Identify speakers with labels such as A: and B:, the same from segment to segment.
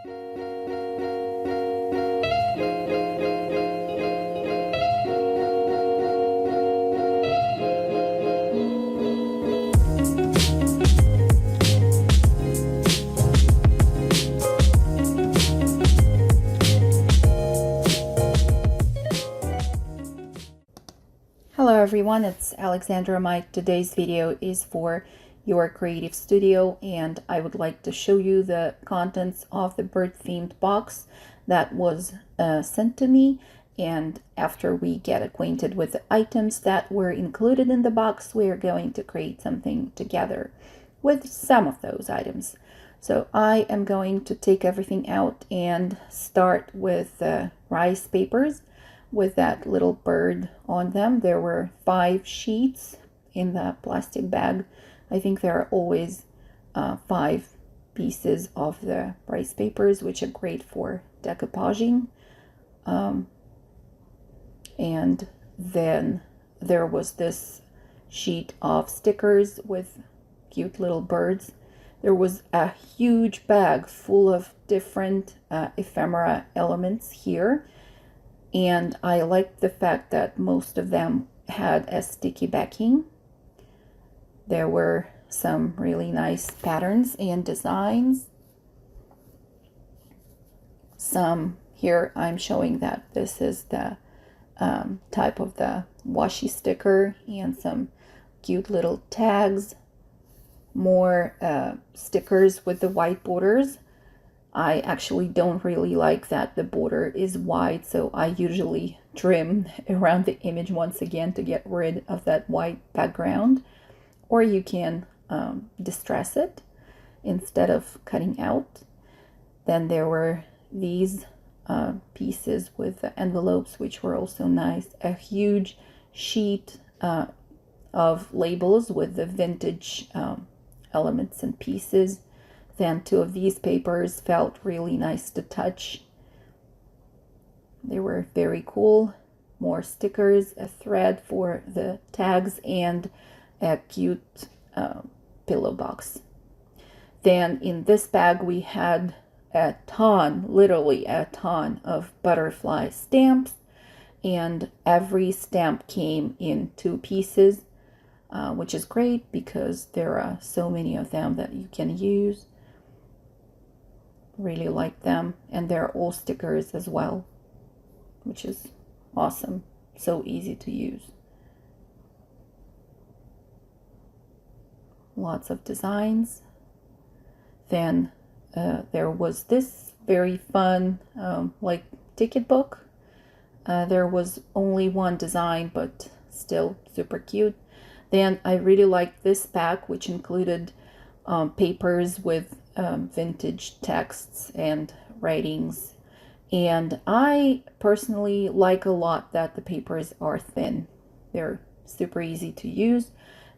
A: Hello everyone, it's Alexandra Mike. Today's video is for your creative studio, and I would like to show you the contents of the bird themed box that was sent to me. And after we get acquainted with the items that were included in the box, we're going to create something together with some of those items. So I am going to take everything out and start with rice papers with that little bird on them. There were 5 sheets in the plastic bag. I think there are always 5 pieces of the rice papers, which are great for decoupaging. And then there was this sheet of stickers with cute little birds. There was a huge bag full of different ephemera elements here. And I liked the fact that most of them had a sticky backing. There were some really nice patterns and designs. Some here I'm showing that this is the type of the washi sticker, and some cute little tags. More stickers with the white borders. I actually don't really like that the border is white, so I usually trim around the image once again to get rid of that white background. Or you can distress it instead of cutting out. Then there were these pieces with the envelopes, which were also nice. A huge sheet of labels with the vintage elements and pieces. Then 2 of these papers felt really nice to touch. They were very cool. More stickers, a thread for the tags, and a cute pillow box. Then in this bag we had a ton, literally a ton of butterfly stamps, and every stamp came in 2 pieces, which is great because there are so many of them that you can use. Really like them, and they're all stickers as well, which is awesome. So easy to use. Lots of designs. Then there was this very fun like ticket book. There was only 1 design, but still super cute. Then I really liked this pack, which included papers with vintage texts and writings, and I personally like a lot that the papers are thin. They're super easy to use.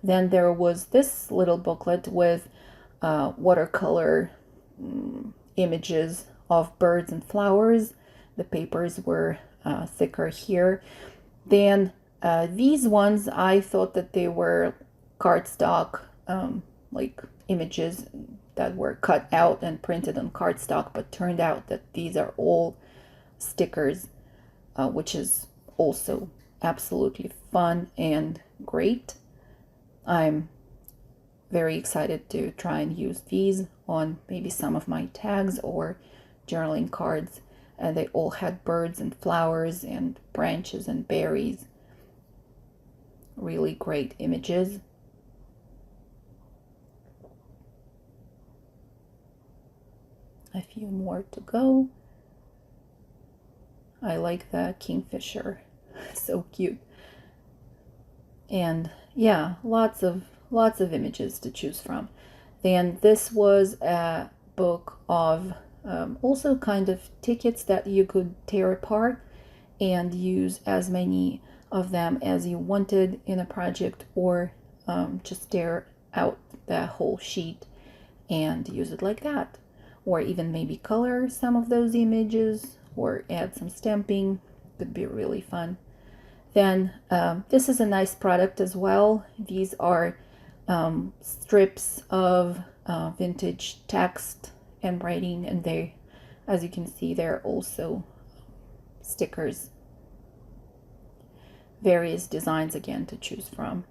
A: Then there was this little booklet with watercolor images of birds and flowers. The papers were thicker here. Then these ones, I thought that they were cardstock, like images that were cut out and printed on cardstock, but turned out that these are all stickers, which is also absolutely fun and great. I'm very excited to try and use these on maybe some of my tags or journaling cards. And they all had birds and flowers and branches and berries. Really great images. A few more to go. I like the kingfisher. So cute. And yeah, lots of images to choose from. Then this was a book of also kind of tickets that you could tear apart and use as many of them as you wanted in a project, or just tear out the whole sheet and use it like that. Or even maybe color some of those images or add some stamping. Could be really fun. Then this is a nice product as well. These are strips of vintage text and writing, and they As you can see, there are also stickers, various designs again to choose from.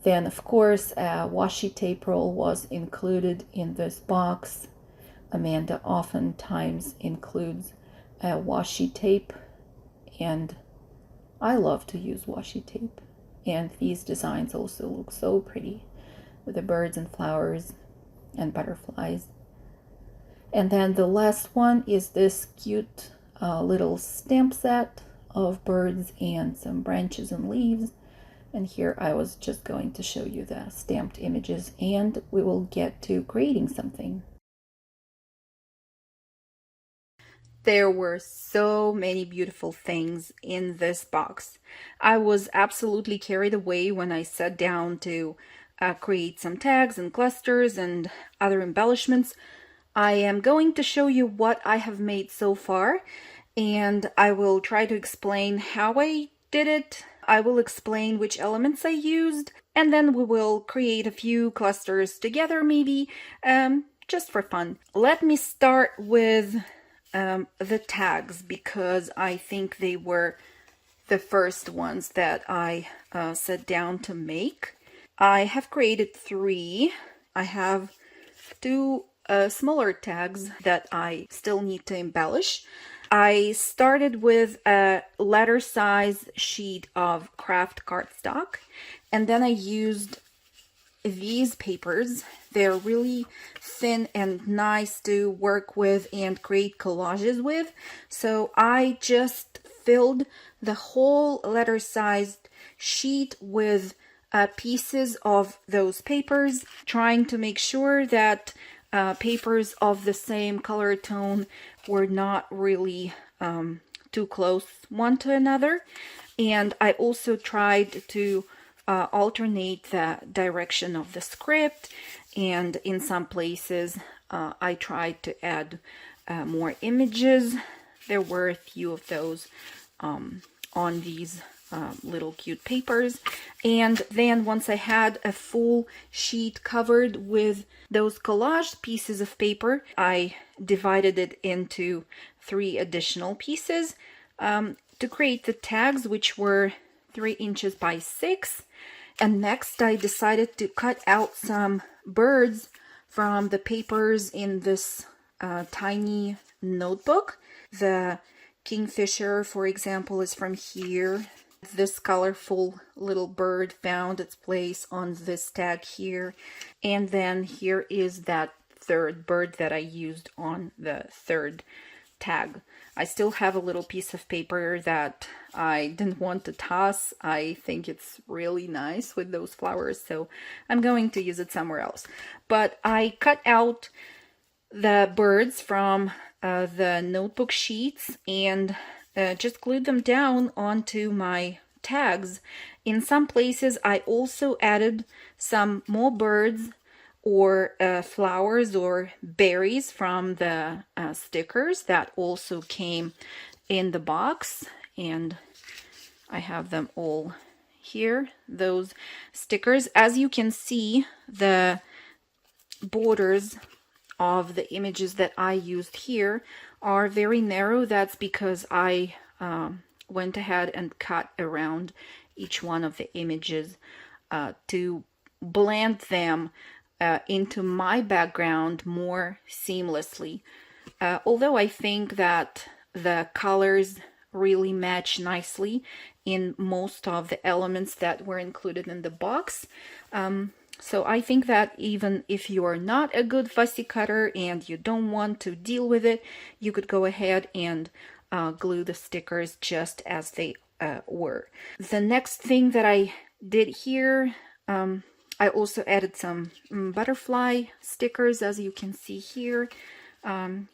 A: Then, of course, a washi tape roll was included in this box. Amanda oftentimes includes a washi tape, and I love to use washi tape. And these designs also look so pretty with the birds and flowers and butterflies. And then the last one is this cute little stamp set of birds and some branches and leaves. And here I was just going to show you the stamped images, and we will get to creating something. There were so many beautiful things in this box. I was absolutely carried away when I sat down to create some tags and clusters and other embellishments. I am going to show you what I have made so far, and I will try to explain how I did it. I will explain which elements I used, and then we will create a few clusters together, maybe, just for fun. Let me start with the tags, because I think they were the first ones that I sat down to make. I have created 3. I have 2 smaller tags that I still need to embellish. I started with a letter size sheet of craft cardstock, and then I used these papers. They're really thin and nice to work with and create collages with. So I just filled the whole letter sized sheet with pieces of those papers, trying to make sure that papers of the same color tone were not really too close one to another. And I also tried to alternate the direction of the script, and in some places I tried to add more images. There were a few of those on these little cute papers. And then once I had a full sheet covered with those collaged pieces of paper, I divided it into 3 additional pieces to create the tags, which were 3 inches by 6. And next I decided to cut out some birds from the papers in this tiny notebook. The kingfisher, for example, is from here. This colorful little bird found its place on this tag here. And then here is that 3rd bird that I used on the 3rd tag. I still have a little piece of paper that I didn't want to toss. I think it's really nice with those flowers, so I'm going to use it somewhere else. But I cut out the birds from the notebook sheets and just glued them down onto my tags. In some places I also added some more birds or flowers or berries from the stickers that also came in the box, and I have them all here, those stickers. As you can see, the borders of the images that I used here are very narrow. That's because I went ahead and cut around each one of the images to blend them into my background more seamlessly. Although I think that the colors really match nicely in most of the elements that were included in the box. So I think that even if you are not a good fussy cutter and you don't want to deal with it, you could go ahead and glue the stickers just as they were. The next thing that I did here, I also added some butterfly stickers, as you can see here.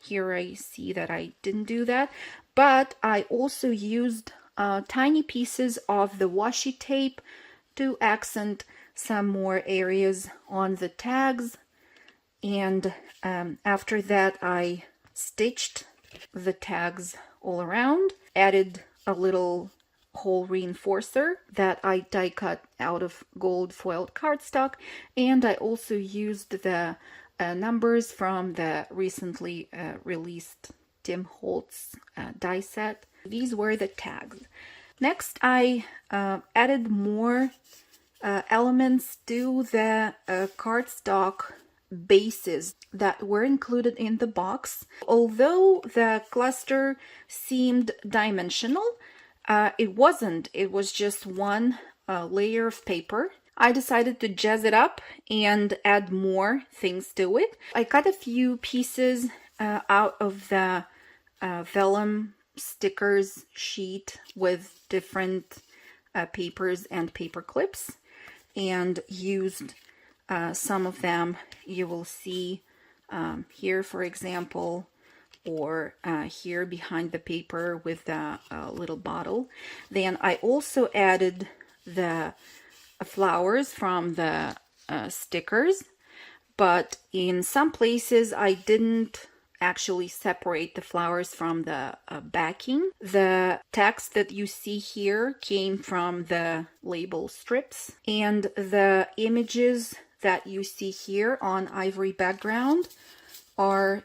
A: Here I see that I didn't do that, but I also used tiny pieces of the washi tape to accent some more areas on the tags. And after that I stitched the tags all around, added a little hole reinforcer that I die cut out of gold foiled cardstock, and I also used the numbers from the recently released Tim Holtz die set. These were the tags. Next, I added more elements to the cardstock bases that were included in the box. Although the cluster seemed dimensional, it wasn't. It was just one layer of paper. I decided to jazz it up and add more things to it. I cut a few pieces out of the vellum stickers sheet with different papers and paper clips, and used some of them. You will see here, for example, or here behind the paper with the little bottle. Then I also added the flowers from the stickers, but in some places I didn't actually separate the flowers from the backing. The text that you see here came from the label strips, and the images that you see here on ivory background are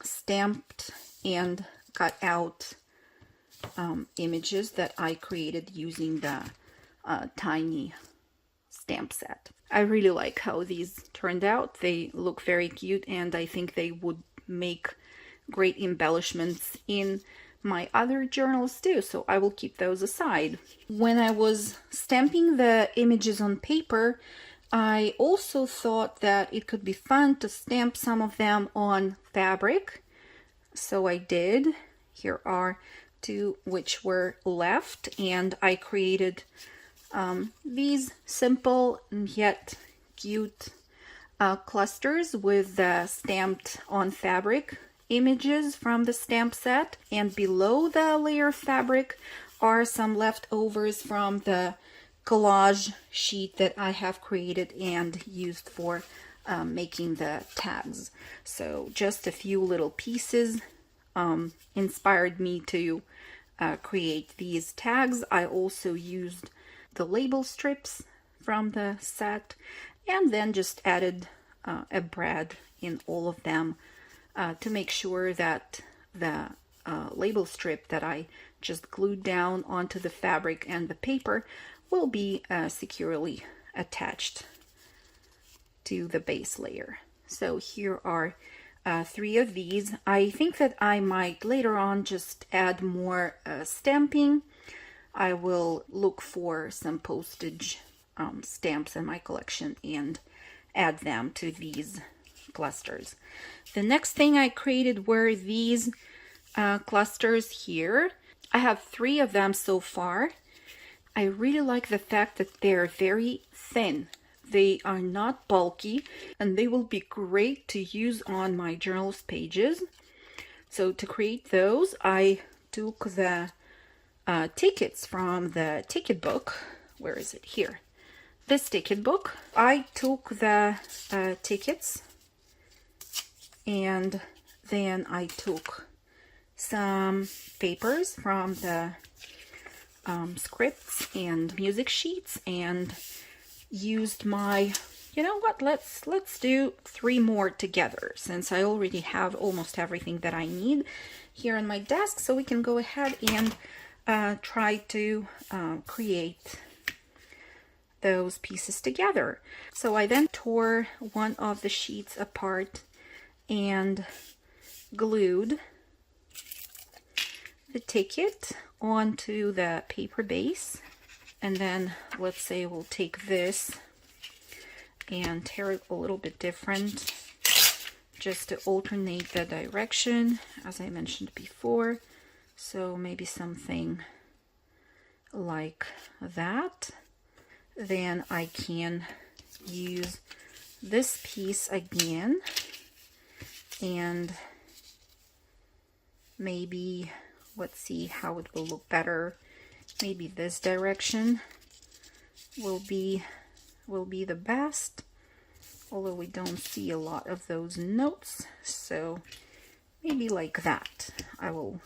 A: stamped and cut out images that I created using the tiny stamp set. I really like how these turned out. They look very cute, and I think they would make great embellishments in my other journals too, so I will keep those aside. When I was stamping the images on paper, I also thought that it could be fun to stamp some of them on fabric, so I did. Here are two which were left, and I created these simple yet cute clusters with the stamped on fabric images from the stamp set, and below the layer of fabric are some leftovers from the collage sheet that I have created and used for making the tags. So just a few little pieces inspired me to create these tags. I also used the label strips from the set, and then just added a brad in all of them to make sure that the label strip that I just glued down onto the fabric and the paper will be securely attached to the base layer. So here are 3 of these. I think that I might later on just add more stamping. I will look for some postage stamps in my collection and add them to these clusters. The next thing I created were these clusters here. I have 3 of them so far. I really like the fact that they're very thin. They are not bulky, and they will be great to use on my journals pages. So to create those, I took the tickets from the ticket book. Where is it? Here. This ticket book. I took the tickets, and then I took some papers from the scripts and music sheets, and used my, you know what, let's do 3 more together, since I already have almost everything that I need here on my desk. So we can go ahead and try to create those pieces together. So I then tore one of the sheets apart and glued the ticket onto the paper base, and then let's say we'll take this and tear it a little bit different just to alternate the direction, as I mentioned before. So maybe something like that. Then I can use this piece again, and maybe let's see how it will look better. Maybe this direction will be the best, although we don't see a lot of those notes. So maybe like that. I will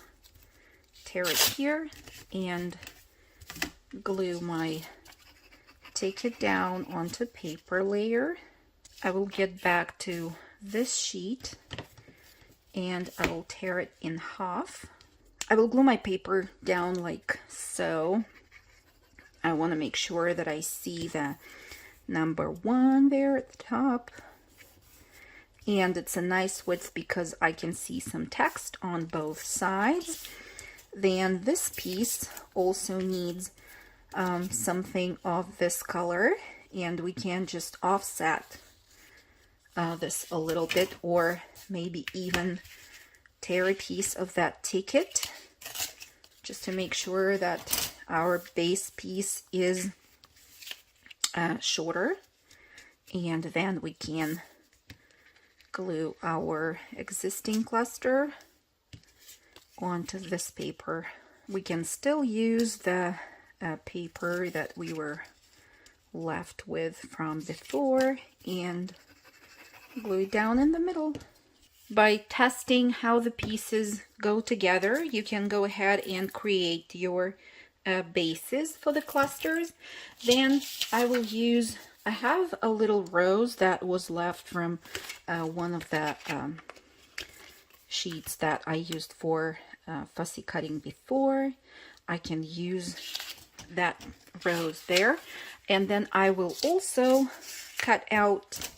A: tear it here and glue my ticket down onto paper layer. I will get back to this sheet and I will tear it in half. I will glue my paper down like so. I want to make sure that I see the number 1 there at the top. And it's a nice width because I can see some text on both sides. Then this piece also needs something of this color, and we can just offset this a little bit, or maybe even tear a piece of that ticket just to make sure that our base piece is shorter, and then we can glue our existing cluster onto this paper. We can still use the paper that we were left with from before and glue it down in the middle. By testing how the pieces go together, you can go ahead and create your bases for the clusters. Then I have a little rose that was left from one of the sheets that I used for fussy cutting before. I can use that rose there, and then I will also cut out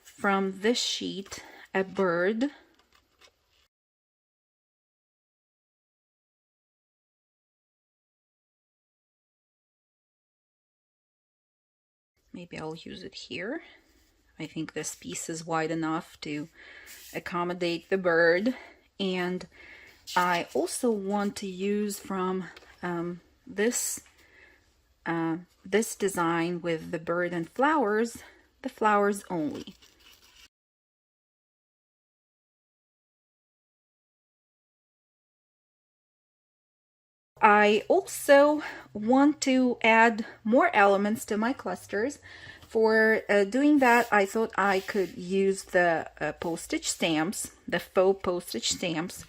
A: from this sheet a bird. Maybe I'll use it here. I think this piece is wide enough to accommodate the bird. And I also want to use from this design with the bird and flowers, the flowers only. I also want to add more elements to my clusters. For doing that, I thought I could use the postage stamps, the faux postage stamps,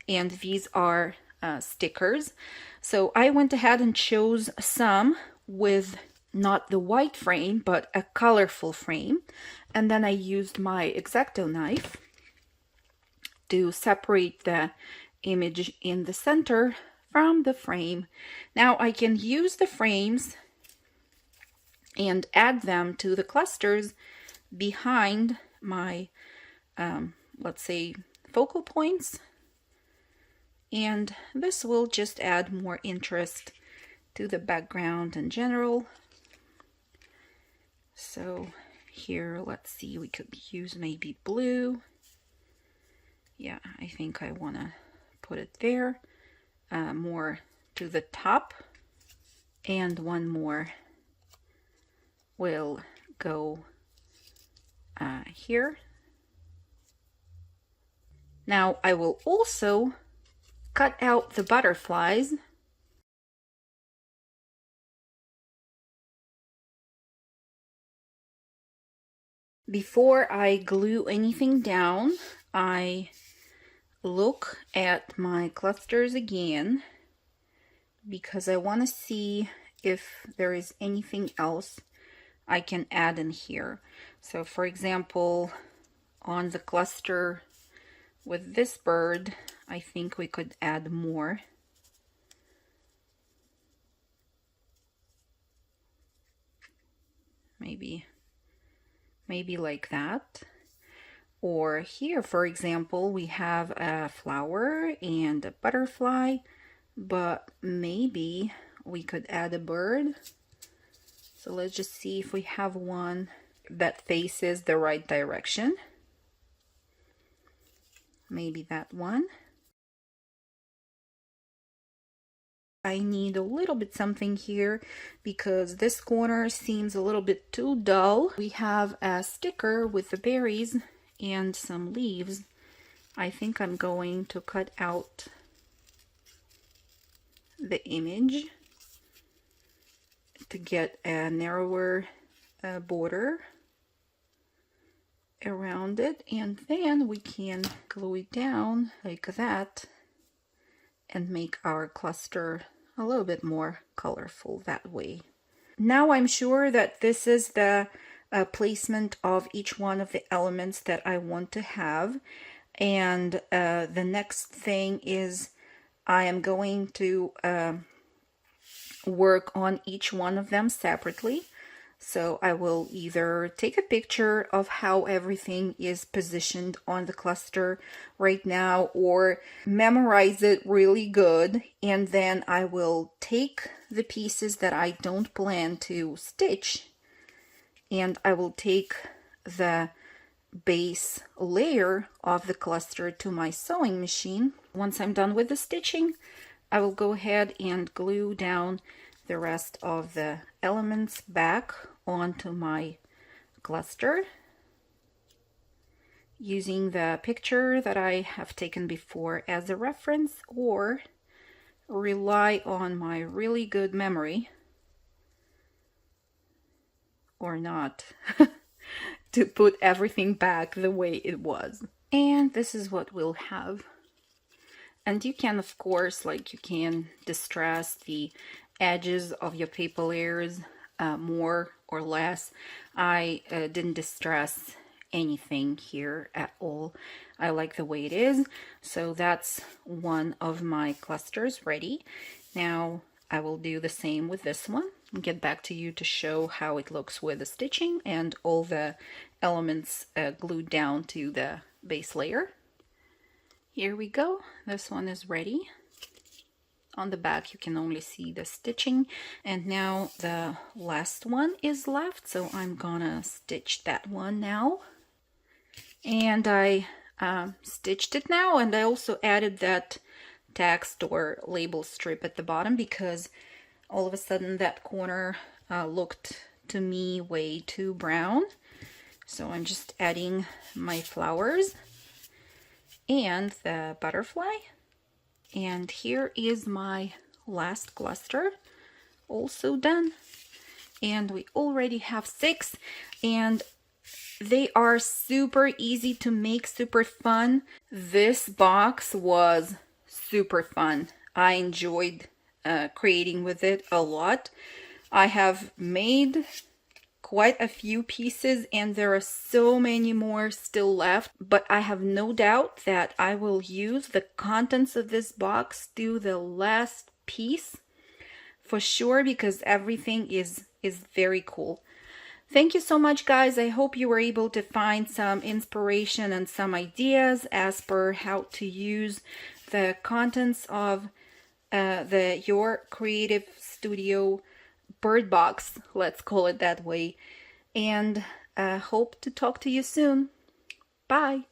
A: and these are stickers. So I went ahead and chose some with not the white frame, but a colorful frame. And then I used my X-Acto knife to separate the image in the center from the frame. Now I can use the frames and add them to the clusters behind my, let's say, focal points. And this will just add more interest to the background in general. So here, let's see, we could use maybe blue. Yeah, I think I want to put it there. More to the top, and one more will go here. Now I will also cut out the butterflies. Before I glue anything down, I look at my clusters again because I want to see if there is anything else I can add in here. So for example, on the cluster with this bird, I think we could add more. Maybe like that. Or here, for example, we have a flower and a butterfly, but maybe we could add a bird. So let's just see if we have one that faces the right direction. Maybe that one. I need a little bit something here because this corner seems a little bit too dull. We have a sticker with the berries and some leaves. I think I'm going to cut out the image to get a narrower border around it, and then we can glue it down like that and make our cluster a little bit more colorful that way. Now I'm sure that this is the placement of each one of the elements that I want to have. And the next thing is I am going to work on each one of them separately. So I will either take a picture of how everything is positioned on the cluster right now, or memorize it really good, and then I will take the pieces that I don't plan to stitch, and I will take the base layer of the cluster to my sewing machine. Once I'm done with the stitching, I will go ahead and glue down the rest of the elements back onto my cluster using the picture that I have taken before as a reference, or rely on my really good memory, or not, to put everything back the way it was. And this is what we'll have. And you can, of course, you can distress the edges of your paper layers more or less. I didn't distress anything here at all. I like the way it is. So that's one of my clusters ready. Now I will do the same with this one and get back to you to show how it looks with the stitching and all the elements glued down to the base layer. Here we go. This one is ready. On the back you can only see the stitching, and now the last one is left, so I'm gonna stitch that one now. And I stitched it now, and I also added that text or label strip at the bottom because all of a sudden that corner looked to me way too brown. So I'm just adding my flowers and the butterfly. And here is my last cluster, also done. And we already have 6, and they are super easy to make, super fun. This box was super fun. I enjoyed creating with it a lot. I have made quite a few pieces, and there are so many more still left, but I have no doubt that I will use the contents of this box to the last piece for sure, because everything is very cool. Thank you so much, guys. I hope you were able to find some inspiration and some ideas as per how to use the contents of your creative studio bird box, let's call it that way, and hope to talk to you soon. Bye.